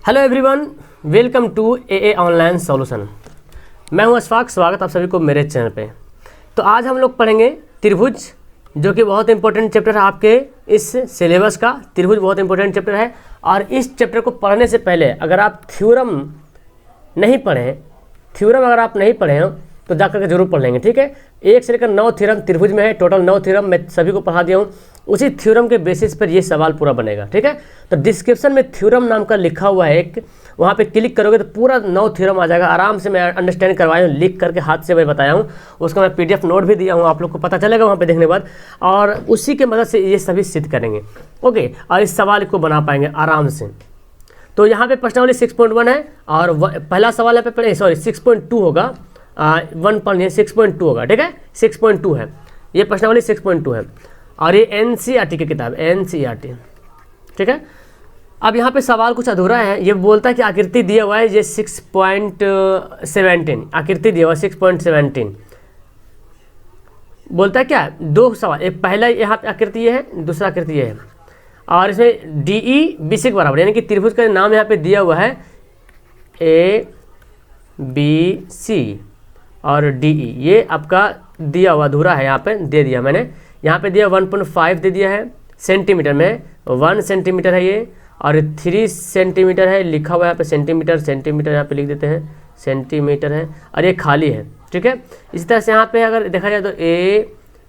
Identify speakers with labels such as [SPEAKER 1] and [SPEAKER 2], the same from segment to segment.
[SPEAKER 1] Hello everyone, welcome to a online solution. मैं हूं अशफाक, स्वागत आप सभी को मेरे चैनल पे। तो आज हम लोग पढ़ेंगे त्रिभुज, जो कि बहुत इंपॉर्टेंट चैप्टर है आपके इस सिलेबस का। त्रिभुज बहुत इंपॉर्टेंट चैप्टर है और इस चैप्टर को पढ़ने से पहले अगर आप थ्योरम नहीं पढ़े हो तो जाकर के जरूर पढ़ लेंगे, ठीक है। 1 से लेकर 9 थ्योरम त्रिभुज में है, टोटल 9 थ्योरम मैं सभी को पढ़ा दिया हूँ। उसी थ्योरम के बेसिस पर ये सवाल पूरा बनेगा, ठीक है। तो डिस्क्रिप्शन में थ्योरम नाम का लिखा हुआ है एक, वहाँ पे क्लिक करोगे तो पूरा 9 थ्योरम आ जाएगा। आराम से मैं अंडरस्टैंड करवाया हूँ, लिख करके हाथ से मैं बताया हूँ। उसका मैं PDF नोट भी दिया हूँ, आप लोग को पता चलेगा वहाँ पे देखने के बाद, और उसी के मदद से ये सभी सिद्ध करेंगे, ओके। और इस सवाल को बना पाएंगे आराम से। तो यहाँ पे प्रश्नावली 6.1 है और पहला सवाल यहाँ पे 6.2 होगा, 1 पढ़ लिया, 6.2 होगा, ठीक है। 6.2 है ये प्रश्नावली, 6.2 है और ये NCERT की किताब, NCERT, ठीक है। अब यहाँ पे सवाल कुछ अधूरा है, ये बोलता है कि आकृति दिया हुआ है, ये 6.17 आकृति दिया हुआ है, 6.17 बोलता है क्या, दो सवाल, एक पहला यहाँ पे आकृति ये है, दूसरा आकृति ये है और इसमें DE BC के बराबर, यानी कि त्रिभुज का नाम यहाँ पे दिया हुआ है ABC और DE, ये आपका दिया हुआ अधूरा है, यहाँ पे दे दिया मैंने। यहाँ पे दिया 1.5 दे दिया है सेंटीमीटर में, 1 सेंटीमीटर है ये, और 3 सेंटीमीटर है लिखा हुआ है यहाँ पे, सेंटीमीटर यहाँ पे लिख देते हैं, सेंटीमीटर है और ये खाली है, ठीक है। इसी तरह से यहाँ पे अगर देखा जाए तो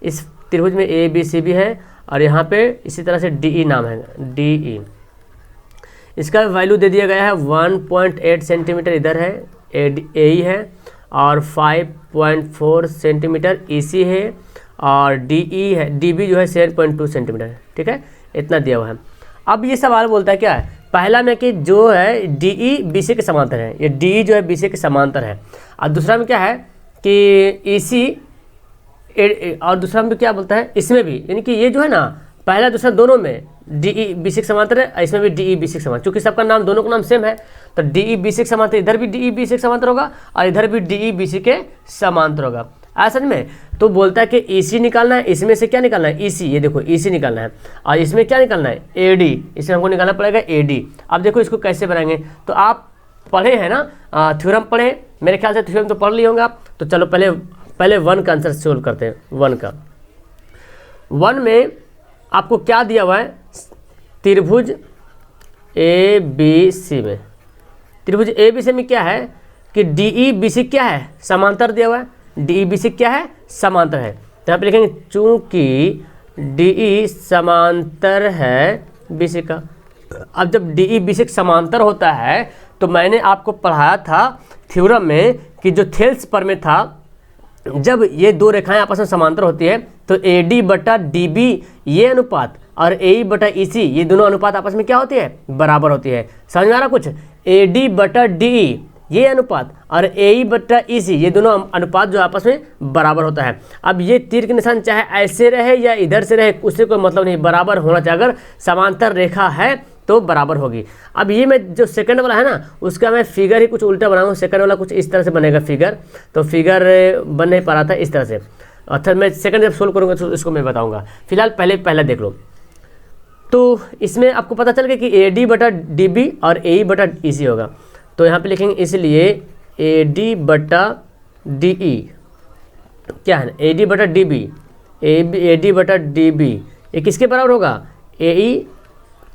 [SPEAKER 1] इस त्रिभुज में ABC भी है और यहाँ पे इसी तरह से DE नाम है, DE। इसका वैल्यू दे दिया गया है 1.8 सेंटीमीटर इधर है, AE है, और 5.4 सेंटीमीटर EC है, और DE है, DB जो है 7.2 सेंटीमीटर है, ठीक है। इतना दिया हुआ है। अब ये सवाल बोलता है क्या है, पहला में कि जो है DE BC के समांतर है, ये DE जो है BC के समांतर है, और दूसरा में क्या है कि EC, और दूसरा में क्या बोलता है इसमें भी, यानी कि ये जो है ना पहला दूसरा दोनों में DE BC के समांतर है, इसमें भी DE BC के समांतर, क्योंकि सबका नाम दोनों का नाम सेम है तो DE BC के समांतर, इधर भी DE BC के समांतर होगा और इधर भी DE BC के समांतर होगा, ऐसा में। तो बोलता है कि EC निकालना है, इसमें से क्या निकालना है, EC, ये देखो EC निकालना है, और इसमें क्या निकालना है, AD, इसमें हमको निकालना पड़ेगा AD। अब देखो इसको कैसे बनाएंगे, तो आप पढ़े हैं ना, थ्योरम पढ़े, मेरे ख्याल से थ्योरम तो पढ़ लिए होंगे आप। तो चलो पहले 1 का आंसर सोल्व करते हैं। 1 का 1 में आपको क्या दिया हुआ है, त्रिभुज ABC में, त्रिभुज ABC में क्या है कि DE BC क्या है, समांतर दिया हुआ है, DE BC क्या है, समांतर है। तो यहाँ पे लिखेंगे चूंकि DE समांतर है BC का। अब जब DE BC समांतर होता है तो मैंने आपको पढ़ाया था थ्योरम में कि जो थेल्स प्रमेय था, जब ये दो रेखाएं आपस में समांतर होती है तो AD बटा DB ये अनुपात और AE बटा EC ये दोनों अनुपात आपस में क्या होती है, बराबर होती है। समझ में आ रहा कुछ, AD बटा DE ये अनुपात और AE बटा EC ये दोनों अनुपात जो आपस में बराबर होता है। अब ये तीर के निशान चाहे ऐसे रहे या इधर से रहे, उससे कोई मतलब नहीं, बराबर होना चाहिए। अगर समांतर रेखा है तो बराबर होगी। अब ये मैं जो सेकंड वाला है ना, उसका मैं फिगर ही कुछ उल्टा बनाऊंगा, सेकंड वाला कुछ इस तरह से बनेगा फिगर, तो फिगर बन नहीं पा रहा था इस तरह से, अर्थात मैं सेकंड जब सोल्व करूँगा तो इसको मैं बताऊँगा। फिलहाल पहला देख लो। तो इसमें आपको पता चल गया कि AD बटा DB और AE बटा EC होगा, तो यहाँ पे लिखेंगे इसलिए AD बटा DE क्या है, AD बटा DB, AD बटा DB ये किसके बराबर होगा, AE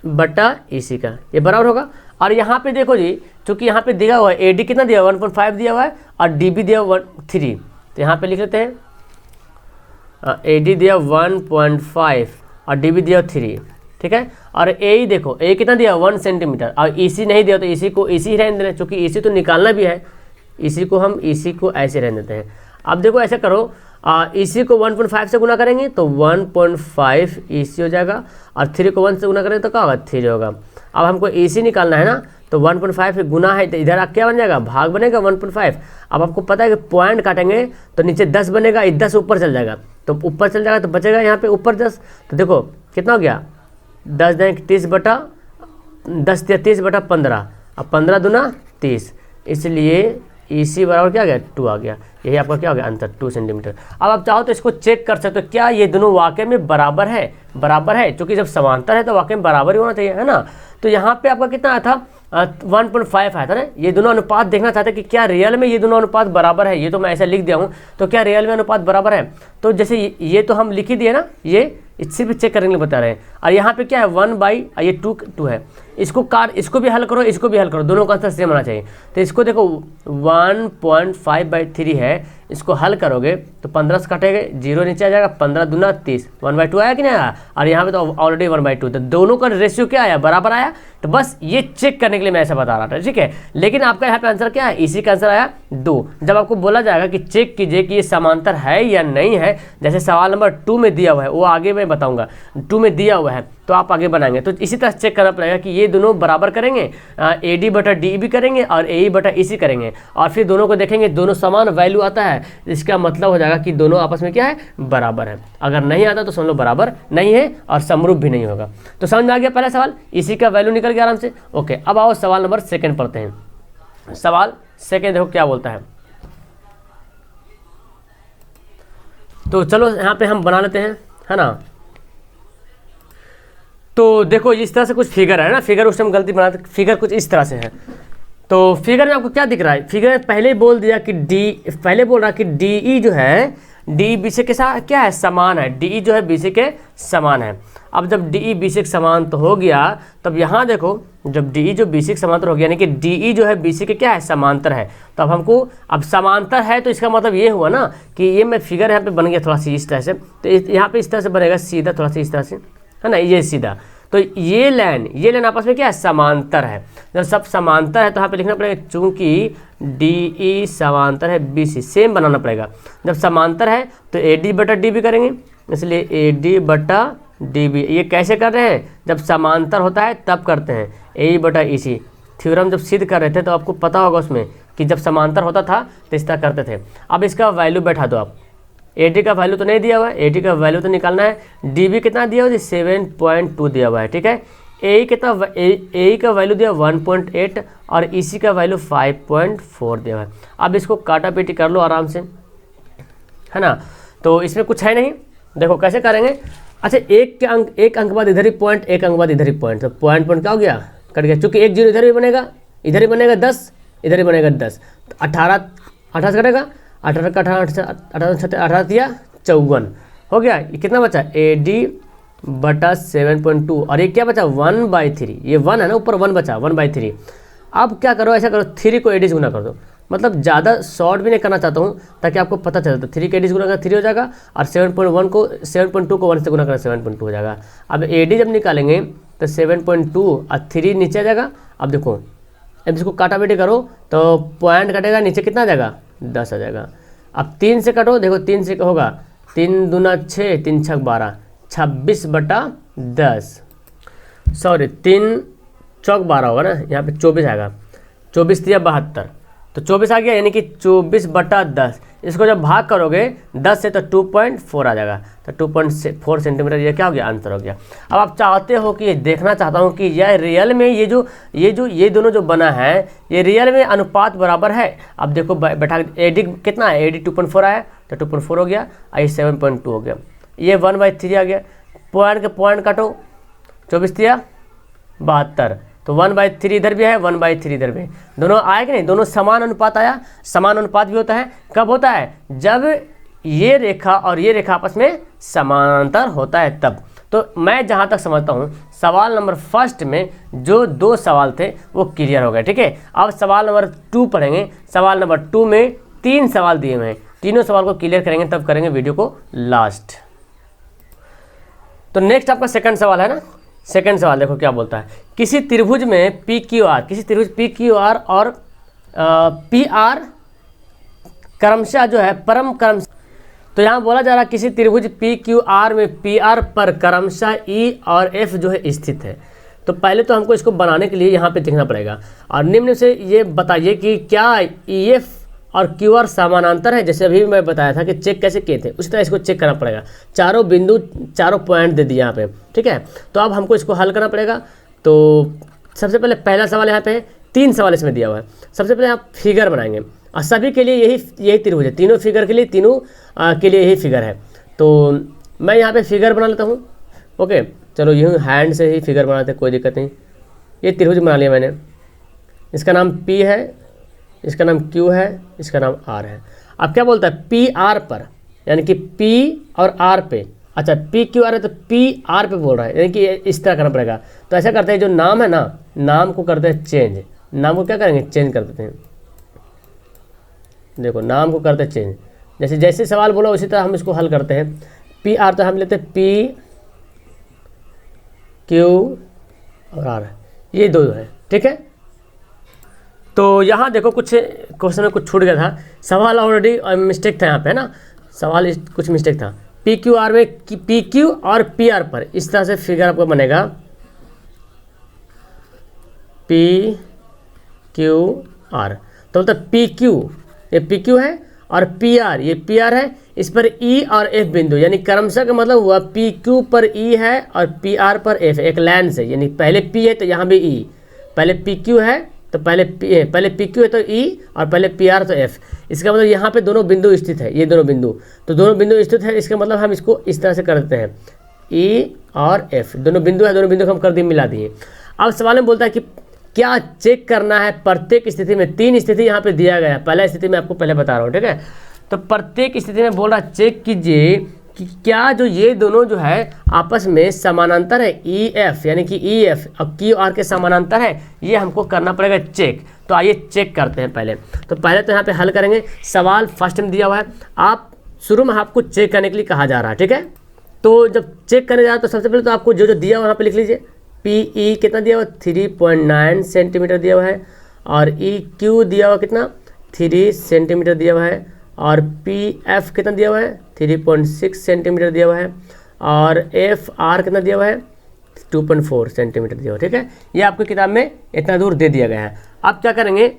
[SPEAKER 1] बटा EC का, ये बराबर होगा। और यहाँ पे देखो जी, चूँकि यहाँ पे दिया हुआ है AD कितना दिया हुआ है, 1.5 दिया हुआ है और DB दिया हुआ 3, तो यहाँ पे लिख लेते हैं AD दिया 1.5 और DB दिया 3, ठीक है। और AE देखो, AE कितना दिया 1 सेंटीमीटर, और EC नहीं दिया तो EC को EC ही रहने देना, चूँकि EC तो निकालना भी है, EC को ऐसे रहने देते हैं। अब देखो ऐसा करो, EC को 1.5 से गुना करेंगे तो 1.5 EC हो जाएगा, और 3 को 1 से गुना करेंगे तो क्या होगा, 3 होगा। अब हमको EC निकालना है ना, तो 1.5 गुना है तो इधर क्या बन जाएगा, भाग बनेगा 1.5। अब आपको पता है कि पॉइंट काटेंगे तो नीचे 10 बनेगा, 10 ऊपर चल जाएगा, तो ऊपर चल जाएगा तो बचेगा यहाँ पे ऊपर 10। तो देखो कितना हो गया, 10 दें 30 बटा 10 30 बटा 15, अब 15 दूना 30, इसलिए EC बराबर क्या आ गया, 2 आ गया। यही आपका क्या हो गया आंसर, 2 सेंटीमीटर। अब आप चाहो तो इसको चेक कर सकते हो, क्या ये दोनों वाकई में बराबर है, बराबर है, क्योंकि जब समांतर है तो वाकई में बराबर ही होना चाहिए, है ना। तो यहाँ पे आपका कितना आया था, 1.5 आया था ना। ये दोनों अनुपात देखना चाहते हैं कि क्या रियल में ये दोनों अनुपात बराबर है। ये तो मैं ऐसा लिख दिया हूँ, तो क्या रियल में अनुपात बराबर है। तो जैसे ये तो हम लिख ही दिए ना, ये इससे भी चेक करने के लिए बता रहे हैं। और यहाँ पे क्या है 1 बाई ये 2 है, इसको भी हल करो, इसको भी हल करो, दोनों का आंसर सेम होना चाहिए। तो इसको देखो 1.5/3 है, इसको हल करोगे तो 15 से काटेंगे 0 नीचे आ जाएगा, 15 दूना 30, 1/2 आया कि नहीं आया। और यहाँ पे तो ऑलरेडी 1/2, तो दोनों का रेशियो क्या आया, बराबर आया। तो बस ये चेक करने के लिए मैं ऐसा बता रहा था, ठीक है। लेकिन आपका यहाँ पे आंसर क्या है, इसी का आंसर आया 2। जब आपको बोला जाएगा कि चेक कीजिए कि ये समांतर है या नहीं है, जैसे सवाल नंबर 2 में दिया हुआ है, वो आगे मैं बताऊंगा, 2 में दिया हुआ है तो आप आगे बनाएंगे। तो इसी तरह चेक करना पड़ेगा कि ये दोनों बराबर करेंगे, AD/DE भी करेंगे और AE/EC करेंगे, और फिर दोनों को देखेंगे दोनों समान वैल्यू आता है, इसका मतलब हो जाएगा कि दोनों आपस में क्या है, बराबर है। अगर नहीं आता तो समझ लो बराबर नहीं है और समरूप भी नहीं होगा। तो समझ में आ गया पहला सवाल, इसी का वैल्यू निकल गया आराम से। ओके, अब आओ सवाल नंबर 2 पढ़ते हैं। सवाल 2 देखो क्या बोलता है। तो चलो यहाँ पे हम बना लेते हैं, है ना। तो देखो इस तरह से कुछ फिगर है ना, फिगर उस टाइम गलती बनाते, फिगर कुछ इस तरह से है। तो फिगर में आपको क्या दिख रहा है, फिगर में पहले बोल दिया कि पहले बोल रहा कि DE जो है DE BC के साथ क्या है, समान है। DE जो है BC के समान है। अब जब DE BC के समान तो हो गया, तब यहाँ देखो जब DE जो BC के समांतर हो गया, यानी कि DE जो है BC के क्या है, समांतर है। तो अब हमको अब समांतर है तो इसका मतलब ये हुआ ना कि ये मैं फिगर यहाँ पे बन गया थोड़ा सी इस तरह से, तो यहाँ पे इस तरह से बनेगा सीधा, थोड़ा सा इस तरह से, है ना, ये सीधा। तो ये लाइन आपस में क्या है, समांतर है। जब सब समांतर है तो यहाँ पे लिखना पड़ेगा चूंकि DE समांतर है BC, सेम बनाना पड़ेगा। जब समांतर है तो AD/DB करेंगे, इसलिए AD/DB। ये कैसे कर रहे हैं, जब समांतर होता है तब करते हैं। AE/EC थ्योरम जब सिद्ध कर रहे थे तो आपको पता होगा उसमें कि जब समांतर होता था तो इस तरह करते थे। अब इसका वैल्यू बैठा दो आप, AD का वैल्यू तो नहीं दिया हुआ है, AD का वैल्यू तो निकालना है। DB कितना दिया हुआ है, 7.2 दिया हुआ है, ठीक है। AE कितना, AE का वैल्यू दिया 1.8 और EC का वैल्यू 5.4 दिया हुआ है। अब इसको काटा पीटी कर लो आराम से, है ना। तो इसमें कुछ है नहीं, देखो कैसे करेंगे। अच्छा, एक अंक बाद इधर ही पॉइंट, एक अंक बाद इधर ही पॉइंट, तो पॉइंट क्या हो गया, कट गया। चूँकि 1 0 इधर भी बनेगा, इधर ही बनेगा 10, इधर ही बनेगा 10, तो 18 से कटेगा, 18 का 18 दिया 54 हो गया। ये कितना बचा, AD/7.2, और ये क्या बचा 1/3, ये 1 है ना, ऊपर 1 बचा, 1/3। अब क्या करो, ऐसा करो 3 को AD से गुना कर दो, मतलब ज़्यादा शॉर्ट भी नहीं करना चाहता हूँ ताकि आपको पता चलता। 3 के AD से गुना कर 3 हो जाएगा, और 7.2 को 1 से गुना कर 7.2 हो जाएगा। अब AD जब निकालेंगे तो 7.2 और 3 नीचे आ जाएगा। अब देखो, अब इसको काटा बेटी करो तो पॉइंट कटेगा, नीचे कितना आ जाएगा, 10 आ जाएगा। अब 3 से कटो, देखो 3 से होगा 3 दूना 6, 3 छक 12, 26/10, सॉरी 3 चौक 12 होगा ना, यहाँ पे 24 आएगा, 24 दिया 72, तो 24 आ गया, यानी कि 24/10। इसको जब भाग करोगे 10 से तो 2.4 आ जाएगा, तो 2.4 सेंटीमीटर ये क्या हो गया, आंसर हो गया। अब आप चाहते हो कि ये देखना चाहता हूँ कि यह रियल में ये दोनों जो बना है ये रियल में अनुपात बराबर है। अब देखो बैठा AD कितना है, AD 2.4 आया तो 2.4 हो गया, आई 7.2 हो गया, ये 1/3 आ गया। पॉइंट के पॉइंट काटो, 24 दिया 72, तो 1/3 इधर भी है, 1/3 इधर भी, दोनों आए कि नहीं, दोनों समान अनुपात आया। समान अनुपात भी होता है कब होता है, जब ये रेखा और ये रेखा आपस में समानांतर होता है तब। तो मैं जहाँ तक समझता हूँ सवाल नंबर 1 में जो 2 सवाल थे वो क्लियर हो गए, ठीक है। अब सवाल नंबर 2 पढ़ेंगे। सवाल नंबर 2 में 3 सवाल दिए हुए हैं, तीनों सवाल को क्लियर करेंगे तब करेंगे वीडियो को लास्ट। तो नेक्स्ट आपका सेकंड सवाल है ना। सेकंड सवाल देखो क्या बोलता है, किसी त्रिभुज में किसी त्रिभुज PQR और PR क्रमशः जो है परम क्रम। तो यहाँ बोला जा रहा है किसी त्रिभुज PQR में PR पर क्रमशः E और F जो है स्थित है। तो पहले तो हमको इसको बनाने के लिए यहाँ पे देखना पड़ेगा, और निम्न से ये बताइए कि क्या EF और QR समानांतर है। जैसे अभी मैं बताया था कि चेक कैसे किए थे, उसी तरह इसको चेक करना पड़ेगा। चारों बिंदु, चारों पॉइंट दे दिए यहाँ पे, ठीक है। तो अब हमको इसको हल करना पड़ेगा। तो सबसे पहले पहला सवाल यहाँ पे है, 3 सवाल इसमें दिया हुआ है। सबसे पहले आप फिगर बनाएंगे, और सभी के लिए यही त्रिभुज है, तीनों फिगर के लिए, तीनों के लिए यही फिगर है। तो मैं यहाँ पे फिगर बना लेता हूँ। ओके, चलो यूँ हैंड से ही फिगर बनाते, कोई दिक्कत नहीं। ये त्रिभुज बना लिया मैंने, इसका नाम P है, इसका नाम Q है, इसका नाम R है। अब क्या बोलता है पी आर पर, यानी कि P और R पे। अच्छा P Q R है तो P R पे बोल रहा है, यानी कि इस तरह करना पड़ेगा। तो ऐसा करते हैं, जो नाम है ना, नाम को करते हैं चेंज। नाम को क्या करेंगे, चेंज कर देते हैं। देखो नाम को करते हैं चेंज, जैसे जैसे सवाल बोला उसी तरह हम इसको हल करते हैं। P R तो हम लेते हैं P Q और R, ये दो है, ठीक है। तो यहाँ देखो कुछ क्वेश्चन में कुछ छूट गया था, सवाल ऑलरेडी मिस्टेक था यहाँ पे, है ना, सवाल कुछ मिस्टेक था। पी क्यू आर में पी क्यू और पी आर पर इस तरह से फिगर आपका बनेगा, पी क्यू आर, तो मतलब पी क्यू, ये पी क्यू है, और पी आर, ये पी आर है। इस पर ई और एफ बिंदु, यानी क्रमशः का मतलब हुआ पी क्यू पर ई है और पी आर पर एफ, एक लाइन से, यानी पहले पी है तो यहाँ भी ई, पहले पी क्यू है तो पहले पी क्यू है तो ई, और पहले पी आर तो एफ। इसका मतलब यहाँ पे दोनों बिंदु स्थित है, ये दोनों बिंदु, तो दोनों बिंदु स्थित है, इसका मतलब हम इसको इस तरह से कर देते हैं, ई और एफ दोनों बिंदु है, दोनों बिंदु को हम कर दिए, मिला दिए। अब सवाल में बोलता है कि क्या चेक करना है प्रत्येक स्थिति में। 3 स्थिति यहाँ पे दिया गया है, पहला स्थिति मैं आपको पहले बता रहा हूँ, ठीक है। तो प्रत्येक स्थिति में बोल रहा चेक कीजिए कि क्या जो ये दोनों जो है आपस में समानांतर है, ई एफ यानी कि ई एफ और क्यू आर के समानांतर है, ये हमको करना पड़ेगा चेक। तो आइए चेक करते हैं पहले। तो पहले तो यहाँ पे हल करेंगे, सवाल फर्स्ट में दिया हुआ है, आप शुरू में आपको चेक करने के लिए कहा जा रहा है, ठीक है। तो जब चेक करने जा रहा है तो सबसे पहले तो आपको जो जो दिया हुआ यहाँ पे लिख लीजिए। पी ई कितना दिया हुआ, 3.9 सेंटीमीटर दिया हुआ है, और ई क्यू दिया हुआ कितना, 3 सेंटीमीटर दिया हुआ है, और पी एफ कितना दिया हुआ है, 3.6 सेंटीमीटर दिया हुआ है, और एफ आर कितना दिया हुआ है, 2.4 सेंटीमीटर दिया हुआ है, ठीक है। ये आपकी किताब में इतना दूर दे दिया गया है। अब क्या करेंगे,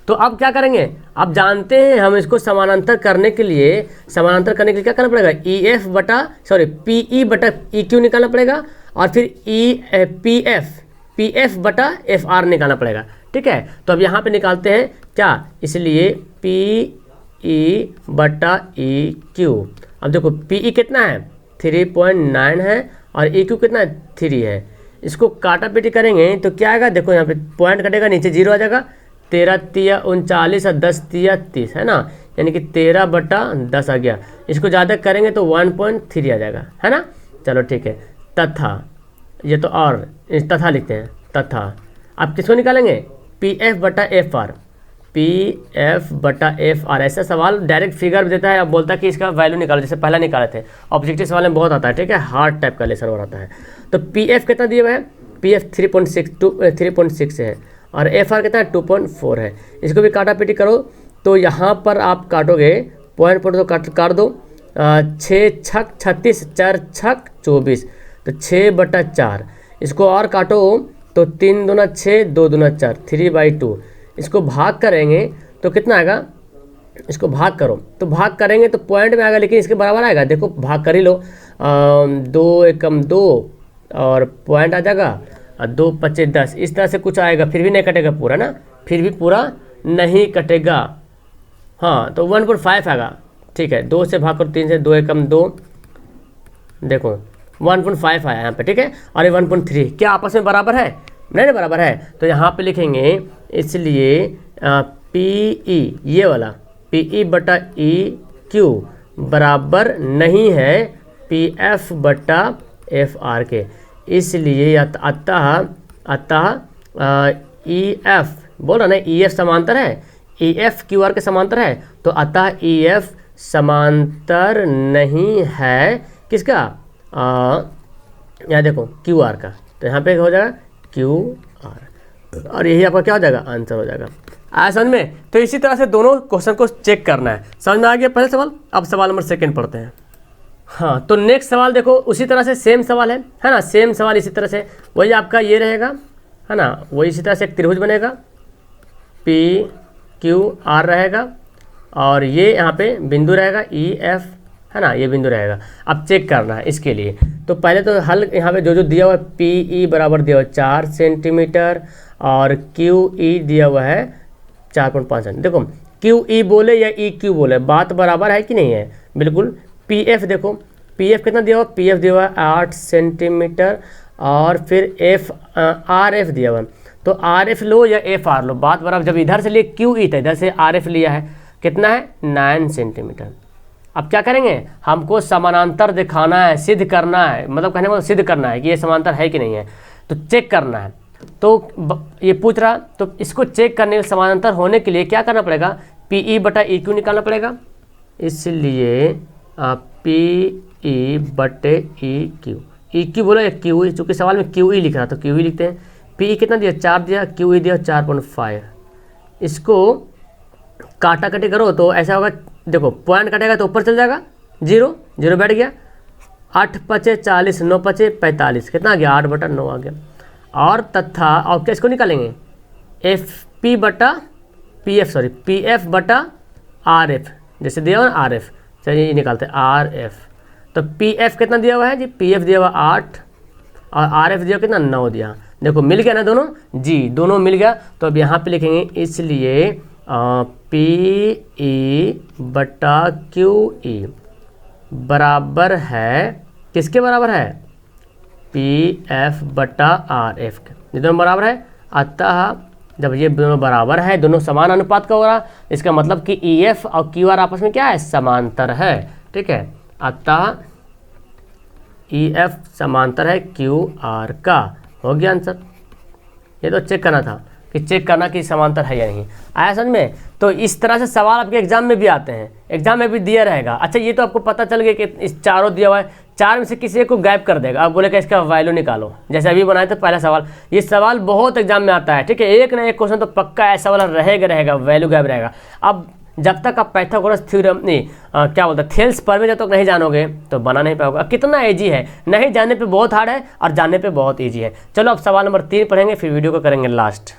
[SPEAKER 1] तो अब क्या करेंगे, आप जानते हैं हम इसको समानांतर करने के लिए क्या करना पड़ेगा, ई एफ बटा पी ई बटा ई क्यू निकालना पड़ेगा, और फिर पी एफ बटा एफ आर निकालना पड़ेगा, ठीक है। तो अब यहाँ पे निकालते हैं क्या, इसलिए पी ई बटा ई क्यू। अब देखो पी ई कितना है, 3.9 है, और ई क्यू कितना है, 3 है। इसको काटा पीटी करेंगे तो क्या आएगा, देखो यहाँ पे पॉइंट कटेगा, नीचे 0 आ जाएगा, 13 तिया 39 और 10 तिया 30, है ना, यानी कि 13 बटा 10 आ गया। इसको ज़्यादा करेंगे तो 1.3 आ जाएगा, है ना। चलो ठीक है, तथा, ये तो और तथा लिखते हैं, तथा। आप किसको निकालेंगे, पी एफ बटा एफ आर, पी एफ बटा एफ आर। ऐसा सवाल डायरेक्ट फिगर देता है, अब बोलता है कि इसका वैल्यू निकालो, जैसे पहला निकाले थे। ऑब्जेक्टिव सवाल में बहुत आता है, ठीक है, हार्ड टाइप का लेसन हो आता है। तो पी एफ कितना दिया हुआ है, पी एफ 3.6 है, और एफ आर कितना है, 2.4 है। इसको भी काटा पीटी करो तो यहाँ पर आप काटोगे, पॉइंट पर तो काट दो, 6 छक 36, 4 छक 24, तो 6 बटा 4। इसको और काटो तो 3 दूना 6, 2 दूना 4, 3/2। इसको भाग करेंगे तो कितना आएगा, इसको भाग करो तो भाग करेंगे तो पॉइंट में आएगा, लेकिन इसके बराबर आएगा। देखो भाग कर ही लो, 2 एकम 2 और पॉइंट आ जाएगा, 2 25 10, इस तरह से कुछ आएगा, फिर भी नहीं कटेगा पूरा ना, फिर भी पूरा नहीं कटेगा। हाँ तो 1.5 आएगा, ठीक है। 2 से भाग करो, 3 से, 2 एकम 2, देखो 1.5 आया यहाँ पे, ठीक है। और ये 1.3 क्या आपस में बराबर है, नहीं बराबर है। तो यहाँ पे लिखेंगे, इसलिए पी ई, ये वाला पी ई बटा ई क्यू बराबर नहीं है पी एफ बटा एफ आर के। इसलिए अतः ई एफ बोल रहा ना, ई एफ समांतर है, ई एफ क्यू आर के समांतर है, तो अतः ई एफ समांतर नहीं है किसका, यहाँ देखो क्यू आर का, तो यहाँ पे हो जाएगा क्यू आर, और यही आपका क्या हो जाएगा, आंसर हो जाएगा। आया समझ में। तो इसी तरह से दोनों क्वेश्चन को चेक करना है। समझ में आ गया पहले सवाल। अब सवाल नंबर 2 पढ़ते हैं। हाँ तो नेक्स्ट सवाल देखो, उसी तरह से सेम सवाल है ना, सेम सवाल इसी तरह से वही आपका ये रहेगा, है ना, वही इसी तरह से एक त्रिभुज बनेगा, पी क्यू आर रहेगा, और ये यहाँ पे बिंदु रहेगा ई एफ, है ना, ये बिंदु रहेगा। अब चेक करना है इसके लिए, तो पहले तो हल यहाँ पे जो दिया हुआ है, पी ई बराबर दिया हुआ है 4 सेंटीमीटर, और क्यू ई दिया हुआ है 4.5 सेंटीमीटर। देखो क्यू ई बोले या ई क्यू बोले, बात बराबर है कि नहीं है, बिल्कुल। पी एफ देखो, पी एफ कितना दिया हुआ, पी एफ दिया हुआ है 8 सेंटीमीटर, और फिर एफ आर एफ दिया हुआ है, तो आर एफ लो या एफ आर लो, बात बराबर। जब इधर से लिए क्यू ई था, इधर से आर एफ लिया है, कितना है 9 सेंटीमीटर। अब क्या करेंगे, हमको समानांतर दिखाना है, सिद्ध करना है, मतलब कहने को सिद्ध करना है कि ये समांतर है कि नहीं है, तो चेक करना है। तो ये पूछ रहा, तो इसको चेक करने के समानांतर होने के लिए क्या करना पड़ेगा, पी ई बटा ई क्यू निकालना पड़ेगा। इसलिए पी ई बटे ई क्यू बोलो या क्यू ई, चूँकि सवाल में क्यू ई लिख रहा तो क्यू ई लिखते हैं। पी ई कितना दिया 4 दिया, क्यू ई दिया 4.5। इसको काटा कटी करो तो ऐसा होगा, देखो पॉइंट कटेगा तो ऊपर चल जाएगा, 0 0 बैठ गया, 8 पचे 40, 9 पचे 45, कितना आ गया 8 बटा 9 आ गया। और तथा और क्या इसको निकालेंगे, एफ पी बटा P F, sorry P F बटा आर एफ, जैसे दिया हुआ ना आर एफ, चलिए ये निकालते हैं आर एफ। तो पी एफ कितना दिया हुआ है जी, पी एफ दिया हुआ 8 और आर एफ दिया कितना 9 दिया। देखो मिल गया ना दोनों जी, दोनों मिल गया। तो अब यहाँ पे लिखेंगे इसलिए पी ई बटा क्यू ई बराबर है, किसके बराबर है, पी एफ बटा आर एफ के, ये दोनों बराबर है। अतः जब ये दोनों बराबर है, दोनों समान अनुपात का हो रहा, इसका मतलब कि ई एफ और क्यू आर आपस में क्या है, समांतर है। ठीक है, अतः ई एफ समांतर है क्यू आर का। हो गया आंसर। ये तो चेक करना था कि चेक करना कि समांतर है या नहीं, आया समझ में। तो इस तरह से सवाल आपके एग्जाम में भी आते हैं, एग्जाम में भी दिया रहेगा। अच्छा ये तो आपको पता चल गया कि इस चारों दिया हुआ है, 4 में से किसी एक को गायब कर देगा, अब बोलेगा इसका वैल्यू निकालो, जैसे अभी बनाए थे पहला सवाल। ये सवाल बहुत एग्जाम में आता है, ठीक है, एक ना एक क्वेश्चन तो पक्का ऐसा वाला रहेगा, वैल्यू गायब रहेगा। अब जब तक आप पाइथागोरस थ्योरम नहीं क्या बोलते हैं थेल्स प्रमेय जब तक नहीं जानोगे तो बना नहीं पाओगे। कितना ईजी है, नहीं जानने पे बहुत हार्ड है और जानने पे बहुत ईजी है। चलो अब सवाल नंबर 3 पढ़ेंगे, फिर वीडियो को करेंगे लास्ट।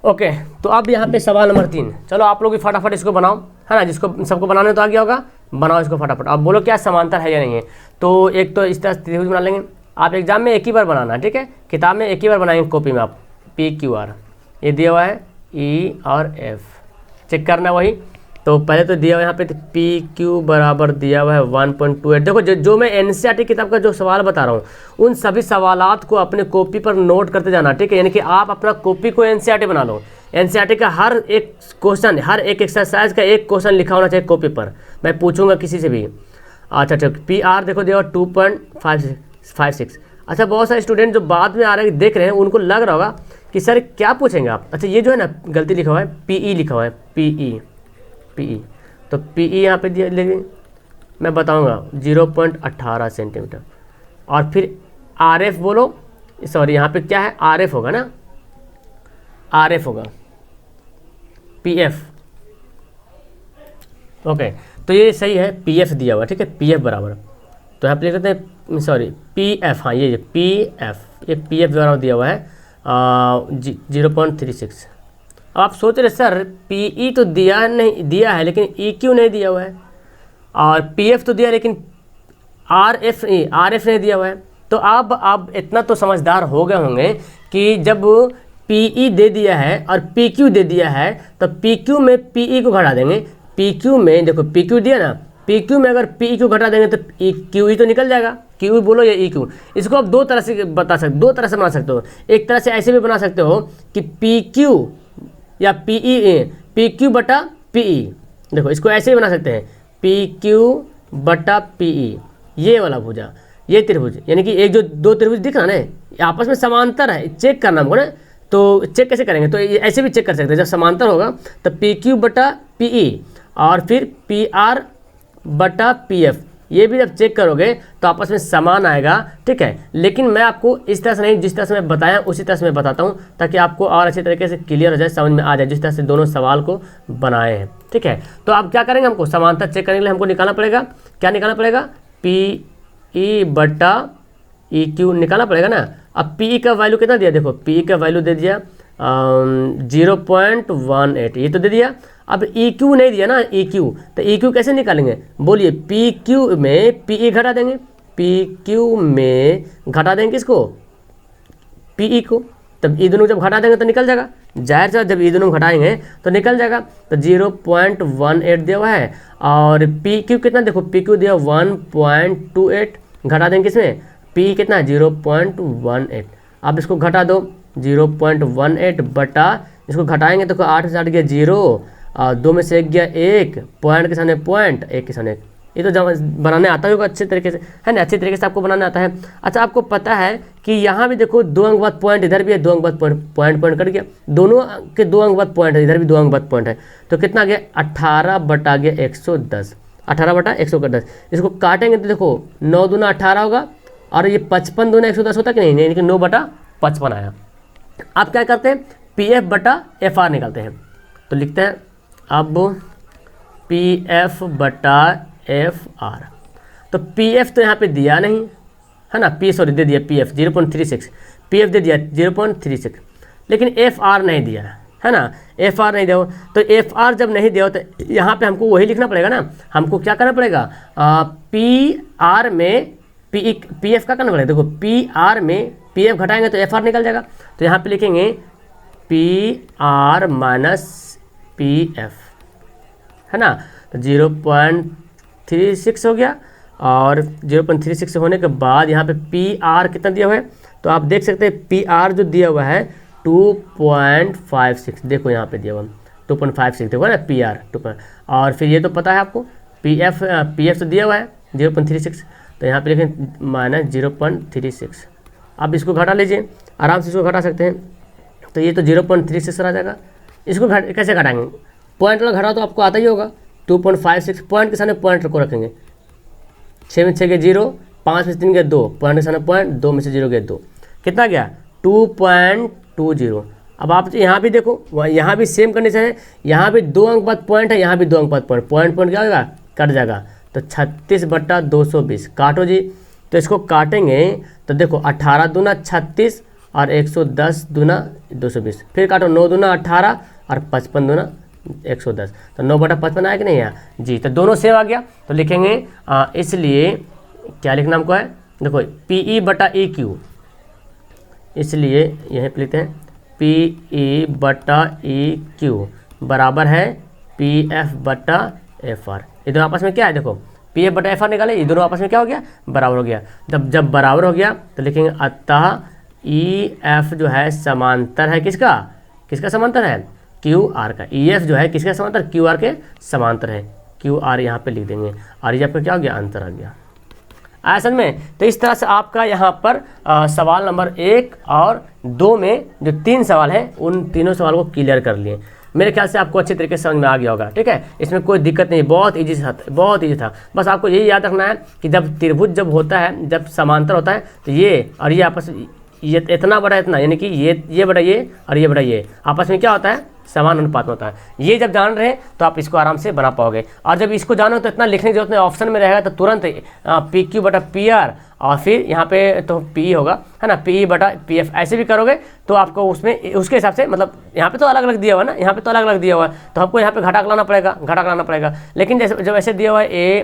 [SPEAKER 1] ओके, तो अब यहाँ पे सवाल नंबर 3, चलो आप लोग भी फटाफट इसको बनाओ, है ना, जिसको सबको बनाने तो आ गया होगा, बनाओ इसको फटाफट। अब बोलो क्या समांतर है या नहीं है। तो एक तो इस तरह त्रिभुज बना लेंगे, आप एग्जाम में एक ही बार बनाना, ठीक है, किताब में एक ही बार बनाएंगे, कॉपी में आप पी क्यू आर, ये दिया हुआ है ई और एफ, चेक करना वही। तो पहले तो दिया हुआ यहाँ पे पी क्यू बराबर दिया हुआ है 1.28। देखो जो मैं एनसीईआरटी किताब का जो सवाल बता रहा हूँ उन सभी सवालात को अपने कॉपी पर नोट करते जाना, ठीक है, यानी कि आप अपना कॉपी को एनसीईआरटी बना लो। एनसीईआरटी का हर एक क्वेश्चन, हर एक एक्सरसाइज का एक क्वेश्चन लिखा होना चाहिए कॉपी पर, मैं पूछूंगा किसी से भी। अच्छा ठीक, पी आर देखो दिया हुआ 2.56। अच्छा बहुत सारे स्टूडेंट जो बाद में आ रहे हैं देख रहे हैं उनको लग रहा होगा कि सर क्या पूछेंगे आप। अच्छा ये जो है ना गलती लिखा हुआ है, पीई लिखा हुआ है, पीई, तो पीई यहाँ पे दिया लेंगे, मैं बताऊंगा 0.18 सेंटीमीटर। और फिर आरएफ बोलो, सॉरी यहाँ पे क्या है आरएफ होगा ना, आरएफ होगा पीएफ। ओके, तो ये सही है, पीएफ दिया हुआ, ठीक है, पीएफ बराबर, तो यहाँ पे लिख देते हैं, सॉरी पीएफ, हाँ ये पीएफ, ये पीएफ द्वारा दिया हुआ है 0.36। अब आप सोच रहे सर पीई तो दिया है लेकिन ई क्यू नहीं दिया हुआ है, और पीएफ तो दिया लेकिन आरएफ नहीं दिया हुआ है। तो अब आप इतना तो समझदार हो गए होंगे कि जब पीई दे दिया है और पीक्यू दे दिया है तो पीक्यू में पीई को घटा देंगे। पीक्यू में देखो पीक्यू दिया ना, पीक्यू में अगर पी क्यू घटा देंगे तो क्यू तो निकल जाएगा, क्यू बोलो या ई क्यू। इसको आप दो तरह से बता सकते, दो तरह से बना सकते हो। एक तरह से ऐसे भी बना सकते हो कि पी क्यू या पी क्यू बटा पीई, देखो इसको ऐसे भी बना सकते हैं, पी क्यू बटा पीई, ये वाला भुजा, ये त्रिभुज, यानी कि एक जो दो त्रिभुज दिख रहा ना आपस में समांतर है, चेक करना हमको ना। तो चेक कैसे करेंगे, तो ऐसे भी चेक कर सकते हैं, जब समांतर होगा तो पी क्यू बटा पीई और फिर पी आर बटा पी एफ, ये भी जब चेक करोगे तो आपस में समान आएगा, ठीक है। लेकिन मैं आपको इस तरह से नहीं, जिस तरह से मैं बताया उसी तरह से मैं बताता हूँ ताकि आपको और अच्छी तरीके से क्लियर हो जाए, समझ में आ जाए, जिस तरह से दोनों सवाल को बनाए हैं, ठीक है। तो अब क्या करेंगे, हमको समांतर चेक करने के लिए हमको निकालना पड़ेगा, क्या निकालना पड़ेगा, पी ई बटा ई क्यू निकालना पड़ेगा ना। अब पी ई का वैल्यू कितना दिया, देखो पी ई का वैल्यू दे दिया 0.18, ये तो दे दिया। अब ई क्यू नहीं दिया ना, ई क्यू, तो ई क्यू कैसे निकालेंगे, बोलिए, पी क्यू में पी ई घटा देंगे, पी क्यू में घटा देंगे किसको, पी ई को, तब ई दोनों जब घटा देंगे तो निकल जाएगा, जाहिर सा जब ई दोनों घटाएंगे तो निकल जाएगा। तो 0.18 दिया हुआ है और पी क्यू कितना, देखो पी क्यू दिया 1.28, घटा देंगे किसमें, पी कितना है 0.18, आप इसको घटा दो 0.18 बटा, इसको घटाएंगे तो 8 से 8 गया 0, और 2 में से 1 गया 1, पॉइंट के सामने पॉइंट, 1 के सामने 1। ये तो बनाने आता होगा अच्छे तरीके से, है ना, अच्छे तरीके से आपको बनाने आता है। अच्छा, आपको पता है कि यहाँ भी देखो 2 अंक बाद पॉइंट, इधर भी है 2 अंक बाद पॉइंट, पॉइंट कट गया, दोनों के 2 अंक बाद पॉइंट है, इधर भी 2 अंक बाद पॉइंट है, तो कितना गया 18 बटा गया 110, 18 बटा 110। इसको काटेंगे तो देखो 9 दूना 18 होगा, और ये 55 दूना 110 होता कि नहीं, यानी कि 9 बटा 55 आया। आप क्या करते हैं, PF बटा FR निकालते हैं, तो लिखते हैं अब PF बटा FR। तो PF तो यहाँ पे दिया नहीं है ना, दे दिया PF 0.36, PF दे दिया 0.36, लेकिन FR नहीं दिया है ना, FR नहीं दिया। तो FR जब नहीं दिया तो यहाँ पे हमको वही लिखना पड़ेगा ना, हमको क्या करना पड़ेगा, PR में PF का करना पड़ेगा। देखो PR में PF घटाएंगे तो FR निकल जाएगा, तो यहाँ पे लिखेंगे PR माइनस PF, है ना, तो 0.36 हो गया, और 0.36 होने के बाद यहाँ पे PR कितना दिया हुआ है, तो आप देख सकते हैं PR जो दिया हुआ है 2.56, देखो यहाँ पे दिया हुआ 2.56 देखो ना PR 2. और फिर ये तो पता है आपको PF तो दिया हुआ है 0.36, तो यहाँ पे लिखें माइनस 0.36। आप इसको घटा लीजिए, आराम से इसको घटा सकते हैं, तो ये तो 0.36 आ जाएगा। इसको कैसे घटाएंगे, पॉइंट वाला घटा तो आपको आता ही होगा, 2.56 पॉइंट के सामने पॉइंट को रखेंगे, 6 में 6 गया 0, 5 में से 3 गया 2, पॉइंट के सामने पॉइंट, 2 में से 0 गया 2, कितना गया 2.20। अब आप यहाँ भी देखो, यहाँ भी सेम कंडीशन है, यहाँ भी 2 अंक बाद पॉइंट है, यहाँ भी 2 अंक बाद पॉइंट, पॉइंट क्या होगा, कट जाएगा, तो 36 बटा 220 काटो जी। तो इसको काटेंगे तो देखो 18 दूना 36 और 110 दूना 220, फिर काटो 9 दूना 18 और 55 दूना 110, तो 9 बटा 55 आया कि नहीं आया जी, तो दोनों सेम आ गया। तो लिखेंगे इसलिए क्या लिखना हमको है, देखो PE बटा EQ, इसलिए यहीं पे लिखते हैं PE बटा EQ बराबर है PF बटा FR। ये दोनों आपस में क्या है, देखो PF बटा FR निकाले, ये दोनों आपस में क्या हो गया, बराबर हो गया। जब बराबर हो गया तो लिखेंगे अतः EF जो है समांतर है किसका समांतर है, QR का। EF जो है किसके समांतर, QR के समांतर है, QR यहाँ पे लिख देंगे, और ये आपका क्या हो गया, अंतर आ गया असल में। तो इस तरह से आपका यहाँ पर सवाल नंबर 1 और 2 में जो 3 सवाल हैं उन तीनों सवाल को क्लियर कर लिए। मेरे ख्याल से आपको अच्छे तरीके से समझ में आ गया होगा, ठीक है, इसमें कोई दिक्कत नहीं, बहुत ईजी था। बस आपको यही याद रखना है कि जब त्रिभुज जब होता है, जब समांतर होता है, तो ये और ये आपस में ये इतना बड़ा इतना, यानी कि ये बड़ा ये और ये बड़ा ये आपस में क्या होता है, समान अनुपात में होता है। ये जब जान रहे हैं तो आप इसको आराम से बना पाओगे, और जब इसको जानो तो इतना लिखने की जरूरत नहीं, ऑप्शन में रहेगा तो तुरंत PQ बटा PR, और फिर यहाँ पे तो PE होगा, है ना, PE बटा PF, ऐसे भी करोगे तो आपको उसमें उसके हिसाब से, मतलब यहाँ पे तो अलग अलग दिया हुआ है ना, यहाँ पे तो अलग अलग दिया हुआ है, तो हमको यहाँ पे घटा लाना पड़ेगा। लेकिन जैसे जब ऐसे दिया हुआ है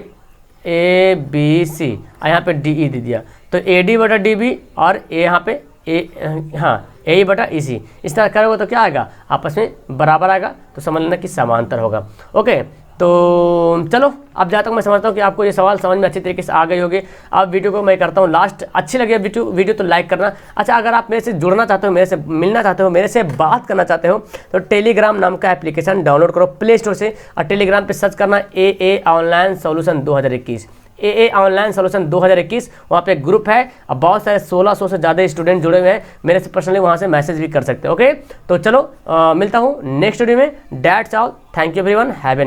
[SPEAKER 1] ABC और यहाँ पे DE दे दिया, तो AD बटा DB और यहाँ पे AE बटा EC, इस तरह करोगे तो क्या आएगा, आपस में बराबर आएगा, तो समझ लेना कि समांतर होगा। ओके, तो चलो अब जहाँ तक मैं समझता हूँ कि आपको ये सवाल समझ में अच्छी तरीके से आ गई होगी। अब वीडियो को मैं करता हूँ लास्ट, अच्छी लगी वीडियो तो लाइक करना। अच्छा, अगर आप मेरे से जुड़ना चाहते हो, मेरे से मिलना चाहते हो, मेरे से बात करना चाहते हो, तो टेलीग्राम नाम का एप्लीकेशन डाउनलोड करो प्ले स्टोर से, और टेलीग्राम पे सर्च करना AA online solution 2021, AA online solution 2021। वहाँ पे ग्रुप है, अब बहुत सारे 1600 से ज़्यादा स्टूडेंट जुड़े हुए हैं, मेरे से पर्सनली वहाँ से मैसेज भी कर सकते हैं। ओके, तो चलो मिलता हूँ नेक्स्ट वीडियो में। That's all, thank you everyone, have a